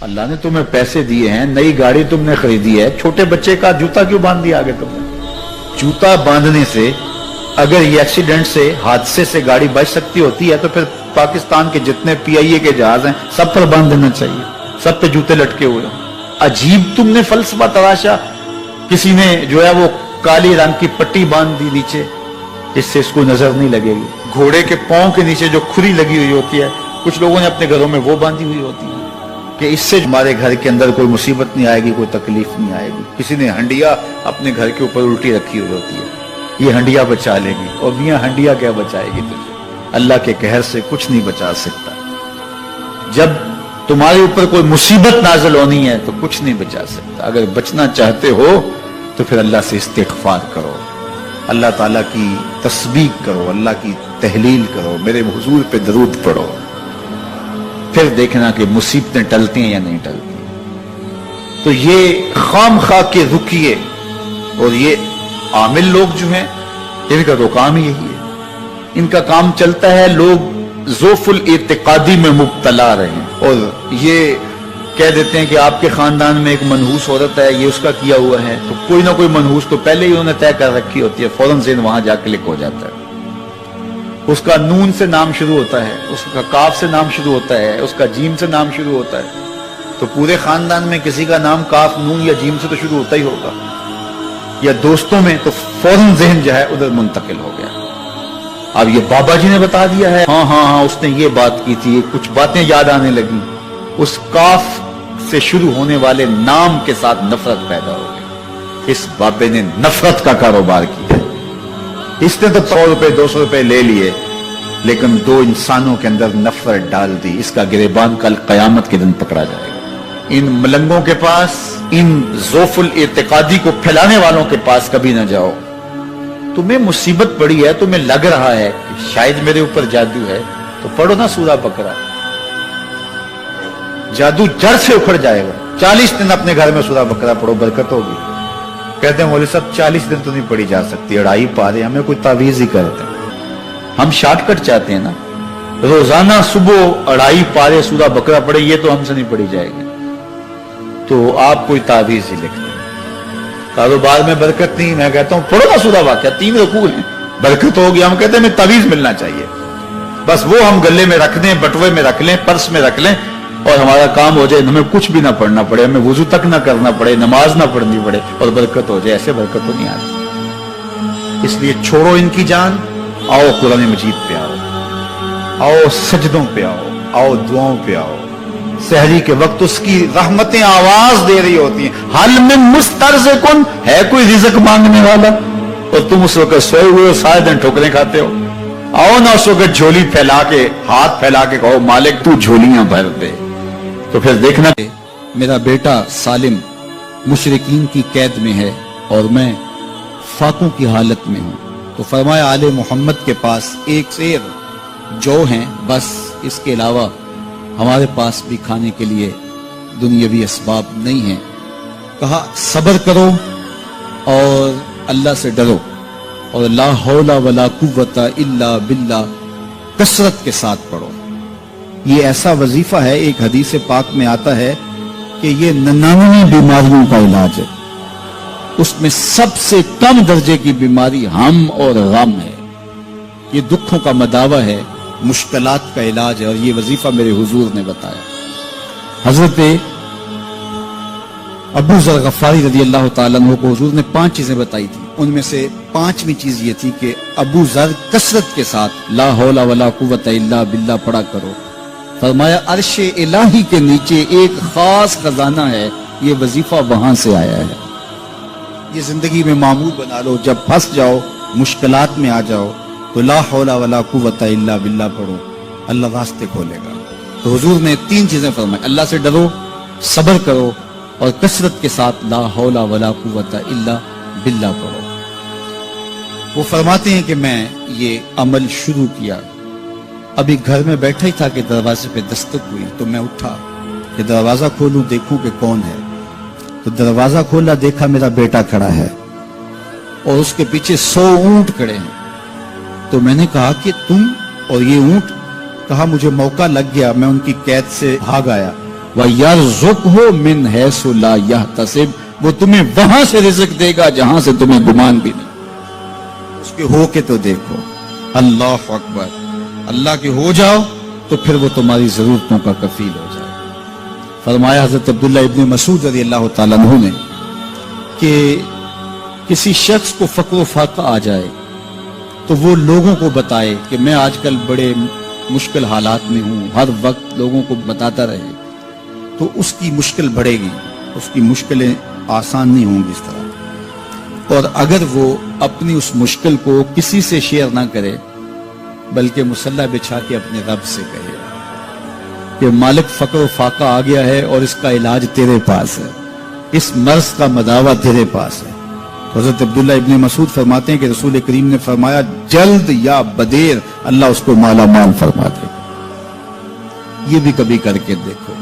اللہ نے تمہیں پیسے دیے ہیں, نئی گاڑی تم نے خریدی ہے, چھوٹے بچے کا جوتا کیوں باندھ دیا آگے تم نے؟ جوتا باندھنے سے اگر یہ ایکسیڈنٹ سے, حادثے سے گاڑی بچ سکتی ہوتی ہے تو پھر پاکستان کے جتنے پی آئی اے کے جہاز ہیں سب پر باندھ دینا چاہیے, سب پہ جوتے لٹکے ہوئے ہوں. عجیب تم نے فلسفہ تراشا. کسی نے جو ہے وہ کالی رنگ کی پٹی باندھ دی نیچے, اس سے اس کو نظر نہیں لگے گی. گھوڑے کے پاؤں کے نیچے جو کھری لگی ہوئی ہوتی ہے, کچھ لوگوں نے اپنے گھروں میں وہ باندھی ہوئی ہوتی ہے کہ اس سے ہمارے گھر کے اندر کوئی مصیبت نہیں آئے گی, کوئی تکلیف نہیں آئے گی. کسی نے ہنڈیا اپنے گھر کے اوپر الٹی رکھی ہوئی ہوتی ہے, یہ ہنڈیا بچا لے گی. اور میاں ہنڈیا کیا بچائے گی تجھے؟ اللہ کے قہر سے کچھ نہیں بچا سکتا. جب تمہارے اوپر کوئی مصیبت نازل ہونی ہے تو کچھ نہیں بچا سکتا. اگر بچنا چاہتے ہو تو پھر اللہ سے استغفار کرو, اللہ تعالیٰ کی تسبیح کرو, اللہ کی تحلیل کرو, میرے حضور پہ درود پڑھو, پھر دیکھنا کہ مصیبتیں ٹلتی ہیں یا نہیں ٹلتی. تو یہ خام خواہ کے رکیے اور یہ عامل لوگ جو ہیں ان کا تو کام ہی یہی ہے. ان کا کام چلتا ہے لوگ ذوف الاعتقادی میں مبتلا رہے ہیں اور یہ کہہ دیتے ہیں کہ آپ کے خاندان میں ایک منحوس عورت ہے, یہ اس کا کیا ہوا ہے, تو کوئی نہ کوئی منحوس تو پہلے ہی انہوں نے طے کر رکھی ہوتی ہے, فوراً ذہن وہاں جا کلک ہو جاتا ہے. اس کا نون سے نام شروع ہوتا ہے, اس کا کاف سے نام شروع ہوتا ہے, اس کا جیم سے نام شروع ہوتا ہے, تو پورے خاندان میں کسی کا نام کاف, نون یا جیم سے تو شروع ہوتا ہی ہوگا. یا دوستوں میں تو فوراً ذہن جو ہے ادھر منتقل ہو گیا. اب یہ بابا جی نے بتا دیا ہے, ہاں ہاں ہاں اس نے یہ بات کی تھی, کچھ باتیں یاد آنے لگی. اس کاف سے شروع ہونے والے نام کے ساتھ نفرت پیدا ہو گئی. اس بابے نے نفرت کا کاروبار کیا. اس نے تو 100 روپے 200 روپے لے لیے, لیکن دو انسانوں کے اندر نفرت ڈال دی. اس کا گریبان کل قیامت کے دن پکڑا جائے گا. ان ملنگوں کے پاس, ان ذوف الاعتقادی کو پھیلانے والوں کے پاس کبھی نہ جاؤ. تمہیں مصیبت پڑی ہے, تمہیں لگ رہا ہے کہ شاید میرے اوپر جادو ہے, تو پڑھو نا سورہ بقرہ, جادو جڑ سے اکھڑ جائے گا. 40 دن اپنے گھر میں سورہ بقرہ پڑھو, برکت ہوگی. کہتے ہیں مولوی صاحب 40 دن تو نہیں پڑھی جا سکتی, 2.5 پارے, ہمیں کوئی تعویذ ہی کرتے ہیں. ہم شارٹ کٹ چاہتے ہیں نا, روزانہ صبح 2.5 پارے سورہ بقرہ پڑھے, یہ تو ہم سے نہیں پڑھی جائے گی. تو آپ کوئی تعویذ ہی لکھ دیں. کاروبار میں برکت نہیں, میں کہتا ہوں پڑھو نا سورہ واقعہ, 3 رکوع ہیں, برکت ہوگی. ہم کہتے ہیں ہمیں تعویذ ملنا چاہیے, بس وہ ہم گلے میں رکھ دیں, بٹوے میں رکھ لیں, پرس میں رکھ لیں, اور ہمارا کام ہو جائے, ہمیں کچھ بھی نہ پڑھنا پڑے, ہمیں وضو تک نہ کرنا پڑے, نماز نہ پڑھنی پڑے, اور برکت ہو جائے. ایسے برکت تو نہیں آتی. اس لیے چھوڑو ان کی جان, آؤ قرآن مجید پہ آؤ, آؤ سجدوں پہ آؤ, آؤ دعاؤں پہ آؤ. سحری کے وقت اس کی رحمتیں آواز دے رہی ہوتی ہیں, حل من مسترزقن, ہے کوئی رزق مانگنے والا, اور تم اس وقت سوئے ہوئے ہو, سارے دن ٹھوکریں کھاتے ہو. آؤ نا اس وقت جھولی پھیلا کے, ہاتھ پھیلا کے کہو مالک تو جھولیاں بھر دے. تو پھر دیکھنا, میرا بیٹا سالم مشرکین کی قید میں ہے اور میں فاقوں کی حالت میں ہوں. تو فرمایا آل محمد کے پاس ایک سیر جو ہیں, بس اس کے علاوہ ہمارے پاس بھی کھانے کے لیے دنیاوی اسباب نہیں ہیں. کہا صبر کرو اور اللہ سے ڈرو, اور لا حول ولا قوت الا باللہ کثرت کے ساتھ پڑھو. یہ ایسا وظیفہ ہے, ایک حدیث پاک میں آتا ہے کہ یہ 99 بیماریوں کا علاج ہے. اس میں سب سے کم درجے کی بیماری ہم اور غم ہے. یہ دکھوں کا مداوع ہے, مشکلات کا علاج ہے, اور یہ وظیفہ میرے حضور نے بتایا. حضرت ابو ذر غفاری رضی اللہ تعالیٰ عنہ کو حضور نے 5 چیزیں بتائی تھی. ان میں سے 5ویں چیز یہ تھی کہ ابو ذر کثرت کے ساتھ لا حول ولا قوت الا باللہ پڑھا کرو. فرمایا عرش الہی کے نیچے ایک خاص خزانہ ہے, یہ وظیفہ وہاں سے آیا ہے. یہ زندگی میں معمول بنا لو, جب پھنس جاؤ, مشکلات میں آ جاؤ, تو لا حول ولا قوت الا باللہ پڑھو, اللہ راستے کھولے گا. تو حضور نے 3 چیزیں فرمائی, اللہ سے ڈرو, صبر کرو, اور کثرت کے ساتھ لا حول ولا قوت الا باللہ پڑھو. وہ فرماتے ہیں کہ میں یہ عمل شروع کیا, ابھی گھر میں بیٹھا ہی تھا کہ دروازے پہ دستک ہوئی. تو میں اٹھا کہ دروازہ کھولوں, دیکھوں کہ کون ہے. تو دروازہ کھولا, دیکھا میرا بیٹا کھڑا ہے اور اس کے پیچھے 100 اونٹ کھڑے ہیں. تو میں نے کہا کہ تم اور یہ اونٹ؟ کہا مجھے موقع لگ گیا, میں ان کی قید سے بھاگ آیا. وَيَرْزُقْهُ مِنْ حَيْثُ لَا يَحْتَسِبُ، وہ تمہیں وہاں سے رزق دے گا جہاں سے تمہیں گمان بھی نہیں۔ اس کے ہو کے تو دیکھو، اللہ اکبر، اللہ کے ہو جاؤ تو پھر وہ تمہاری ضرورتوں کا کفیل ہو جائے۔ فرمایا حضرت عبداللہ ابن مسعود رضی اللہ تعالیٰ عنہ نے کہ کسی شخص کو فقر و فاقہ آ جائے تو وہ لوگوں کو بتائے کہ میں آج کل بڑے مشکل حالات میں ہوں، ہر وقت لوگوں کو بتاتا رہے تو اس کی مشکل بڑھے گی، اس کی مشکلیں آسان نہیں ہوں گی اس طرح۔ اور اگر وہ اپنی اس مشکل کو کسی سے شیئر نہ کرے بلکہ مصلی بچھا کے اپنے رب سے کہے کہ مالک فقر و فاقہ آ گیا ہے اور اس کا علاج تیرے پاس ہے، اس مرض کا مداوع تیرے پاس ہے۔ حضرت عبداللہ ابن مسعود فرماتے ہیں کہ رسول کریم نے فرمایا جلد یا بدیر اللہ اس کو مالا مال فرما دے۔ یہ بھی کبھی کر کے دیکھو،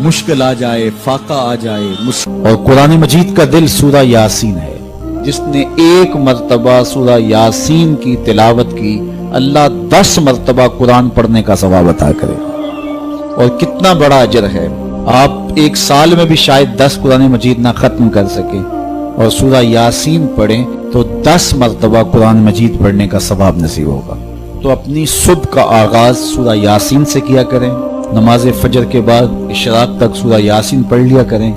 مشکل آ جائے، فاقہ آ جائے۔ اور قرآن مجید کا دل سورہ یاسین ہے، جس نے ایک مرتبہ سورہ یاسین کی تلاوت کی اللہ 10 مرتبہ قرآن پڑھنے کا ثواب عطا کرے۔ اور کتنا بڑا اجر ہے، آپ ایک سال میں بھی شاید 10 قرآن مجید نہ ختم کر سکیں اور سورہ یاسین پڑھیں تو 10 مرتبہ قرآن مجید پڑھنے کا ثواب نصیب ہوگا۔ تو اپنی صبح کا آغاز سورہ یاسین سے کیا کریں، نماز فجر کے بعد اشراق تک سورہ یاسین پڑھ لیا کریں۔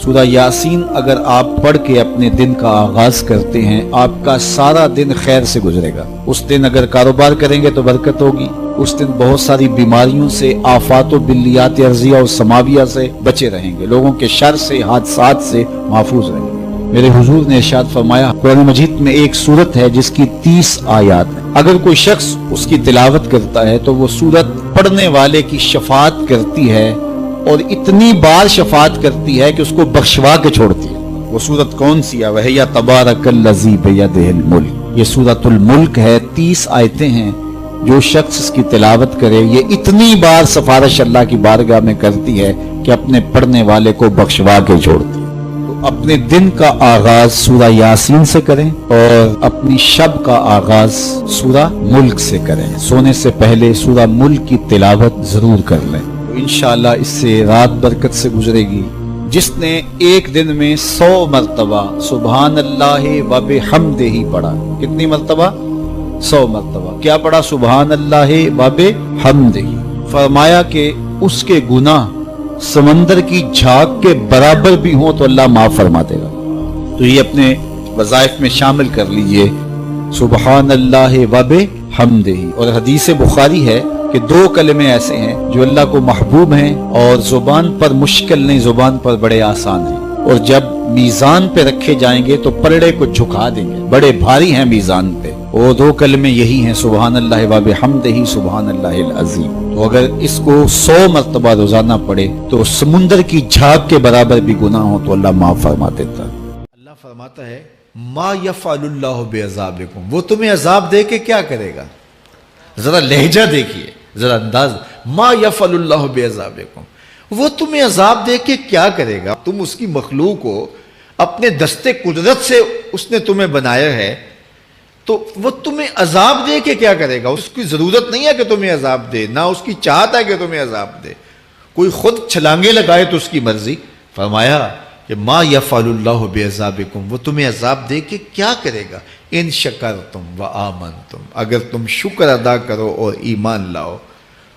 سورہ یاسین اگر آپ پڑھ کے اپنے دن کا آغاز کرتے ہیں آپ کا سارا دن خیر سے گزرے گا۔ اس دن اگر کاروبار کریں گے تو برکت ہوگی، اس دن بہت ساری بیماریوں سے، آفات و بلیات ارضیہ اور سماویہ سے بچے رہیں گے، لوگوں کے شر سے، حادثات سے محفوظ رہیں گے۔ میرے حضور نے ارشاد فرمایا قرآن مجید میں ایک سورت ہے جس کی 30 آیات ہیں، اگر کوئی شخص اس کی تلاوت کرتا ہے تو وہ سورت پڑھنے والے کی شفاعت کرتی ہے اور اتنی بار شفاعت کرتی ہے کہ اس کو بخشوا کے چھوڑتی ہے۔ وہ سورت کون سی ہے؟ وَهِيَ تَبَارَكَ الَّذِي بِيَدِهِ الْمُلْكُ، یہ سورۃ الملک ہے، 30 آیتیں ہیں۔ جو شخص اس کی تلاوت کرے یہ اتنی بار سفارش اللہ کی بارگاہ میں کرتی ہے کہ اپنے پڑھنے والے کو بخشوا کے چھوڑتی ہے۔ تو اپنے دن کا آغاز سورہ یاسین سے کریں اور اپنی شب کا آغاز سورہ ملک سے کریں۔ سونے سے پہلے سورہ ملک کی تلاوت ضرور کر لیں، انشاءاللہ اس سے رات برکت سے گزرے گی۔ جس نے ایک دن میں 100 مرتبہ سبحان اللہ و بحمدہ پڑھا، کتنی مرتبہ؟ 100 مرتبہ کیا پڑھا؟ سبحان اللہ و بحمدہ۔ فرمایا کہ اس کے گناہ سمندر کی جھاگ کے برابر بھی ہوں تو اللہ معاف فرما دے گا۔ تو یہ اپنے وظائف میں شامل کر لیجئے، سبحان اللہ و بحمدہ۔ اور حدیث بخاری ہے کہ 2 کلمے ایسے ہیں جو اللہ کو محبوب ہیں اور زبان پر مشکل نہیں، زبان پر بڑے آسان ہیں، اور جب میزان پہ رکھے جائیں گے تو پلڑے کو جھکا دیں گے، بڑے بھاری ہیں میزان پہ۔ وہ 2 کلمے یہی ہیں، سبحان اللہ و بحمدہ، سبحان اللہ العظیم۔ تو اگر اس کو 100 مرتبہ روزانہ پڑھے تو سمندر کی جھاگ کے برابر بھی گناہ ہو تو اللہ معاف فرما دیتا ہے۔ اللہ فرماتا ہے ما یفعل اللہ بعذابکم، وہ تمہیں عذاب دے کے کیا کرے گا؟ ذرا لہجہ دیکھیے، ذرا انداز، ما یفعل اللہ بعذابکم، وہ تمہیں عذاب دے کے کیا کرے گا؟ تم اس کی مخلوق ہو، اپنے دستے قدرت سے اس نے تمہیں بنایا ہے، تو وہ تمہیں عذاب دے کے کیا کرے گا؟ اس کی ضرورت نہیں ہے کہ تمہیں عذاب دے، نہ اس کی چاہت ہے کہ تمہیں عذاب دے، کوئی خود چھلانگے لگائے تو اس کی مرضی۔ فرمایا کہ ما یفعل اللہ بعذابکم، وہ تمہیں عذاب دے کے کیا کرے گا؟ ان شکرتم و آمنتم، اگر تم شکر ادا کرو اور ایمان لاؤ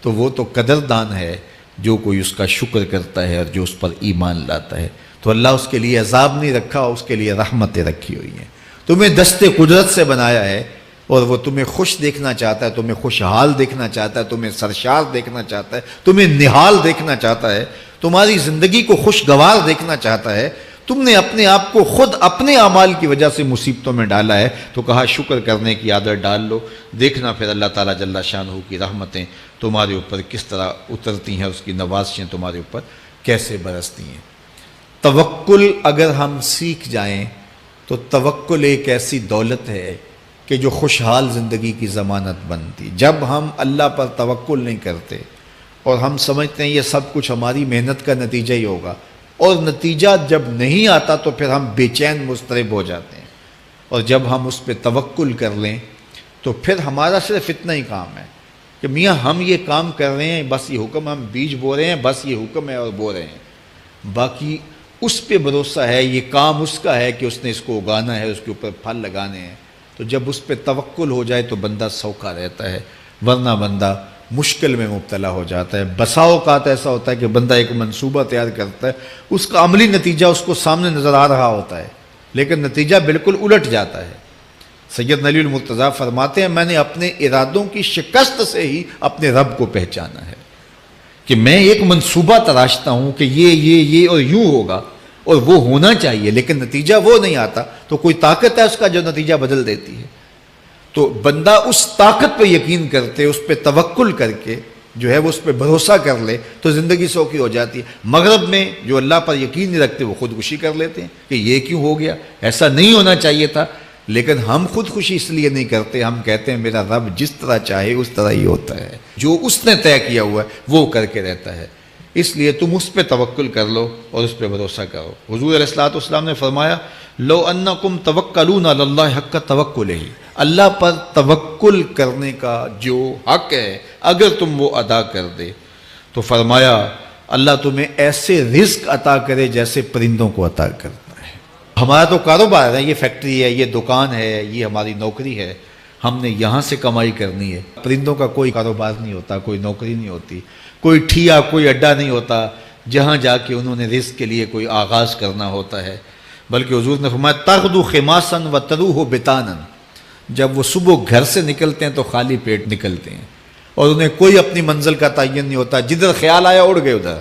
تو وہ تو قدردان ہے جو کوئی اس کا شکر کرتا ہے اور جو اس پر ایمان لاتا ہے۔ تو اللہ اس کے لیے عذاب نہیں رکھا، اس کے لیے رحمتیں رکھی ہوئی ہیں۔ تمہیں دستے قدرت سے بنایا ہے اور وہ تمہیں خوش دیکھنا چاہتا ہے، تمہیں خوشحال دیکھنا چاہتا ہے، تمہیں سرشار دیکھنا چاہتا ہے، تمہیں نہال دیکھنا چاہتا ہے، تمہاری زندگی کو خوشگوار دیکھنا چاہتا ہے۔ تم نے اپنے آپ کو خود اپنے اعمال کی وجہ سے مصیبتوں میں ڈالا ہے، تو کہا شکر کرنے کی عادت ڈال لو، دیکھنا پھر اللہ تعالیٰ جل شانہ کی رحمتیں تمہارے اوپر کس طرح اترتی ہیں، اس کی نوازشیں تمہارے اوپر کیسے برستی ہیں۔ توکل اگر ہم سیکھ جائیں تو توکل ایک ایسی دولت ہے کہ جو خوشحال زندگی کی ضمانت بنتی۔ جب ہم اللہ پر توکل نہیں کرتے اور ہم سمجھتے ہیں یہ سب کچھ ہماری محنت کا نتیجہ ہی ہوگا، اور نتیجہ جب نہیں آتا تو پھر ہم بے چین مضطرب ہو جاتے ہیں، اور جب ہم اس پہ توکل کر لیں تو پھر ہمارا صرف اتنا ہی کام ہے کہ میاں ہم یہ کام کر رہے ہیں، بس یہ حکم، ہم بیج بو رہے ہیں، بس یہ حکم ہے اور بو رہے ہیں، باقی اس پہ بھروسہ ہے، یہ کام اس کا ہے کہ اس نے اس کو اگانا ہے، اس کے اوپر پھل لگانے ہیں۔ تو جب اس پہ توکل ہو جائے تو بندہ سوکھا رہتا ہے، ورنہ بندہ مشکل میں مبتلا ہو جاتا ہے۔ بسا اوقات ایسا ہوتا ہے کہ بندہ ایک منصوبہ تیار کرتا ہے، اس کا عملی نتیجہ اس کو سامنے نظر آ رہا ہوتا ہے، لیکن نتیجہ بالکل الٹ جاتا ہے۔ سید علی المرتضیٰ فرماتے ہیں میں نے اپنے ارادوں کی شکست سے ہی اپنے رب کو پہچانا ہے، کہ میں ایک منصوبہ تراشتا ہوں کہ یہ اور یوں ہوگا اور وہ ہونا چاہیے، لیکن نتیجہ وہ نہیں آتا، تو کوئی طاقت ہے اس کا جو نتیجہ بدل دیتی ہے۔ تو بندہ اس طاقت پہ یقین کرتے، اس پہ توکل کر کے جو ہے وہ اس پہ بھروسہ کر لے تو زندگی سوکھی ہو جاتی ہے۔ مغرب میں جو اللہ پر یقین نہیں رکھتے وہ خودکشی کر لیتے ہیں کہ یہ کیوں ہو گیا، ایسا نہیں ہونا چاہیے تھا، لیکن ہم خودکشی اس لیے نہیں کرتے، ہم کہتے ہیں میرا رب جس طرح چاہے اس طرح ہی ہوتا ہے، جو اس نے طے کیا ہوا ہے وہ کر کے رہتا ہے، اس لیے تم اس پہ توکل کر لو اور اس پہ بھروسہ کرو۔ حضور علیہ الصلوۃ والسلام نے فرمایا لو انکم توکلون علی اللہ حق توکلہ، اللہ پر توکل کرنے کا جو حق ہے اگر تم وہ ادا کر دے تو فرمایا اللہ تمہیں ایسے رزق عطا کرے جیسے پرندوں کو عطا کرتا ہے۔ ہمارا تو کاروبار ہے، یہ فیکٹری ہے، یہ دکان ہے، یہ ہماری نوکری ہے، ہم نے یہاں سے کمائی کرنی ہے۔ پرندوں کا کوئی کاروبار نہیں ہوتا، کوئی نوکری نہیں ہوتی، کوئی ٹھیا، کوئی اڈا نہیں ہوتا جہاں جا کے انہوں نے رزق کے لیے کوئی آغاز کرنا ہوتا ہے، بلکہ حضور نے فرمایا تغدو خماسا وتروح بطانا، جب وہ صبح گھر سے نکلتے ہیں تو خالی پیٹ نکلتے ہیں اور انہیں کوئی اپنی منزل کا تعین نہیں ہوتا، جدھر خیال آیا اڑ گئے ادھر،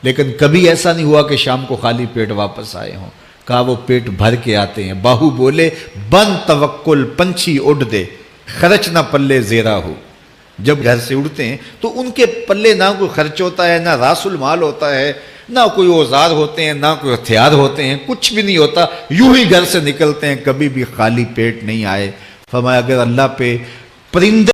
لیکن کبھی ایسا نہیں ہوا کہ شام کو خالی پیٹ واپس آئے ہوں، کہا وہ پیٹ بھر کے آتے ہیں۔ باہو بولے بن توکل پنچھی اڑ دے، خرچ نہ پلے زیرا ہو، جب گھر سے اڑتے ہیں تو ان کے پلے نہ کوئی خرچ ہوتا ہے، نہ راس المال ہوتا ہے، نہ کوئی اوزار ہوتے ہیں، نہ کوئی ہتھیار ہوتے ہیں، کچھ بھی نہیں ہوتا، یوں ہی گھر سے نکلتے ہیں، کبھی بھی خالی پیٹ نہیں آئے۔ فرمایا اگر اللہ پہ پرندے